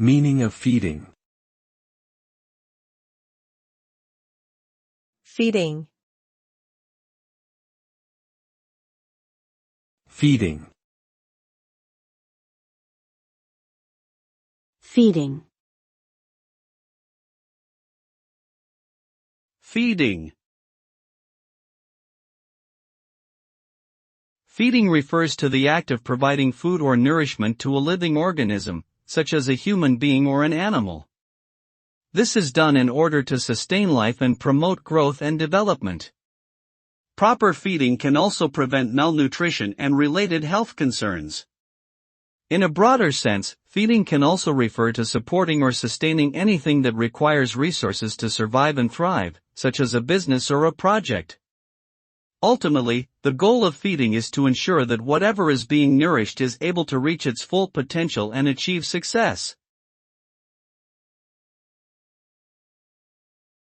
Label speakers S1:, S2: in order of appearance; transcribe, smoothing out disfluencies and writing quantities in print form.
S1: Meaning of feeding.
S2: Feeding.
S1: Feeding.
S3: Feeding.
S4: Feeding. Feeding refers to the act of providing food or nourishment to a living organism, such as a human being or an animal. This is done in order to sustain life and promote growth and development. Proper feeding can also prevent malnutrition and related health concerns. In a broader sense, feeding can also refer to supporting or sustaining anything that requires resources to survive and thrive, such as a business or a project. Ultimately, the goal of feeding is to ensure that whatever is being nourished is able to reach its full potential and achieve success.